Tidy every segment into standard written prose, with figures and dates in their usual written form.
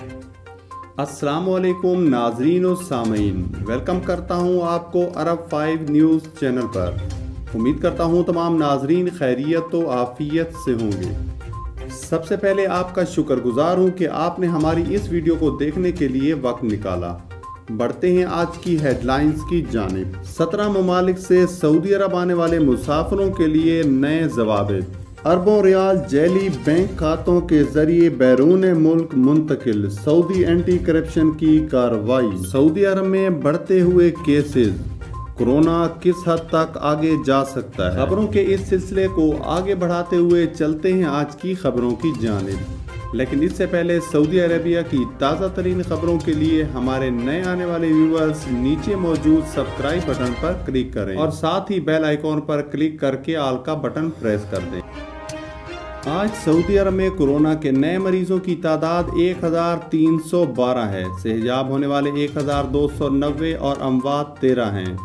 अस्सलामुअलैकुम नाजरीन और सामीन, वेलकम करता हूं आपको अरब 5 न्यूज़ चैनल पर। उम्मीद करता हूं तमाम नाजरीन खैरियत तो आफियत से होंगे। सबसे पहले आपका शुक्रगुजार हूं कि आपने हमारी इस वीडियो को देखने के लिए वक्त निकाला। बढ़ते हैं आज की हेडलाइंस की जानिब। 17 ममालिक से सऊदी अरब आने वाले मुसाफिरों के लिए नए ज़वाबित। अरबों रियाल जैली बैंक खातों के जरिए बैरून मुल्क मुंतकिल, सऊदी एंटी करप्शन की कार्रवाई। सऊदी अरब में बढ़ते हुए केसेस, कोरोना किस हद तक आगे जा सकता है। खबरों के इस सिलसिले को आगे बढ़ाते हुए चलते हैं आज की खबरों की जानिब। लेकिन इससे पहले सऊदी अरेबिया की ताज़ा तरीन खबरों के लिए हमारे नए आने वाले व्यूअर्स नीचे मौजूद सब्सक्राइब बटन पर क्लिक करें और साथ ही बेल आइकॉन पर क्लिक करके ऑल का बटन प्रेस कर दें। आज सऊदी अरब में कोरोना के नए मरीजों की तादाद 1312 है। सेहजाब होने वाले 1290 और अमवात 13 हैं।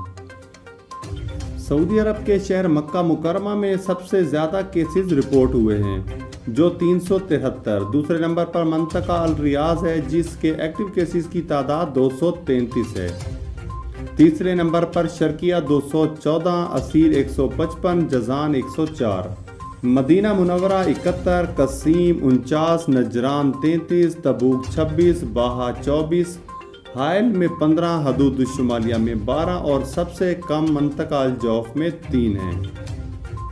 सऊदी अरब के शहर मक्का मुकरमा में सबसे ज़्यादा केसेस रिपोर्ट हुए हैं, जो 373। दूसरे नंबर पर मंतका अल रियाज है, जिसके एक्टिव केसेस की तादाद 233 है। तीसरे नंबर पर Sharqiya 214, Asir 155, Jazan 104, Madina Munawwara 71, Qassim 49, Najran 33, Tabuk 26, Baha 24, हायल में 15, हदूद शुमालिया में 12 और सबसे कम मंतका अल जौफ में 3 हैं।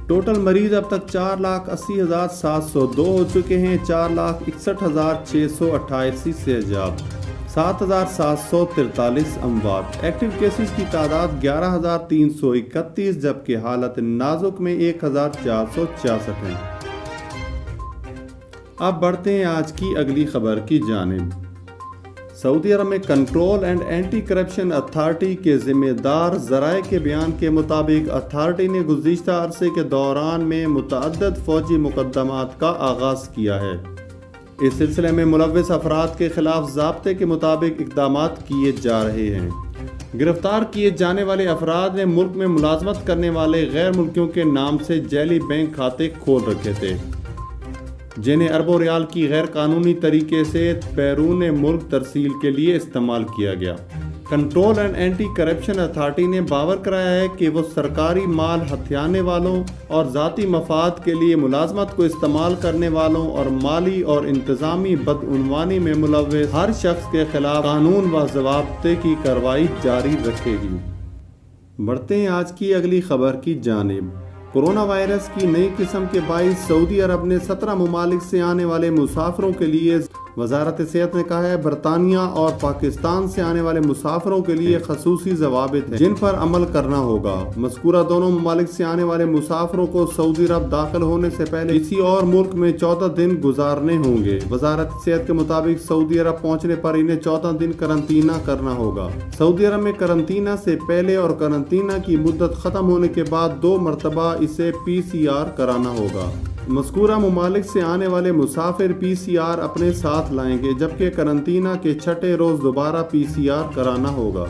टोटल मरीज अब तक 4,80,702 हो चुके हैं। 4,61,688 सेहजाब, 7,743 अमवात। एक्टिव केसेस की तादाद 11,331, जबकि हालत नाजुक में 1,466 है। अब बढ़ते हैं आज की अगली खबर की जानिब। सऊदी अरब में control and anti corruption authority के जिम्मेदार ज़राए के बयान के मुताबिक अथॉरिटी ने गुज़िश्ता अरसे के दौरान में मुतअद्दिद फ़ौजी मुक़द्दमात का आगाज़ किया है। इस सिलसिले में मुलव्विस अफराद के खिलाफ ज़ाब्ते के मुताबिक इक़दामात किए जा रहे हैं। गिरफ्तार किए जाने वाले अफराद ने मुल्क में मुलाजमत करने वाले गैर मुल्कियों के नाम से जैली बैंक खाते खोल रखे थे, जिन्हें अरबों रियाल की गैर कानूनी तरीके से बैरून मुल्क तरसील के लिए इस्तेमाल किया गया। Control and anti corruption authority ने बावर कराया है कि वो सरकारी माल हथियाने वालों और ज़ाती मफाद के लिए मुलाजमत को इस्तेमाल करने वालों और माली और इंतज़ामी बदउनवानी में मुलव्विस हर शख्स के खिलाफ कानून व ज़वाब्ते की कार्रवाई जारी रखेगी। बढ़ते हैं आज की अगली खबर की जानिब। कोरोना वायरस की नई किस्म के बाइस सऊदी अरब ने 17 ममालिक से आने वाले मुसाफिरों के लिए वजारत सेहत ने कहा है, बरतानिया और पाकिस्तान से आने वाले मुसाफिरों के लिए खसूसी ज़वाबित हैं, जिन पर अमल करना होगा। मज़कूरा दोनों ममालिक से आने वाले मुसाफिरों को सऊदी अरब दाखिल होने से पहले किसी और मुल्क में 14 दिन गुजारने होंगे। वजारत सेहत के मुताबिक सऊदी अरब पहुँचने पर इन्हें 14 दिन करंतना करना होगा। सऊदी अरब में करंतना से पहले और करंतना की मुद्दत ख़त्म होने के बाद 2 मरतबा इसे PCR कराना होगा। मज़कूरा ममालिक से आने वाले मुसाफिर PCR अपने साथ लाएंगे, जबकि करंतना के 6ठे रोज़ दोबारा PCR कराना होगा।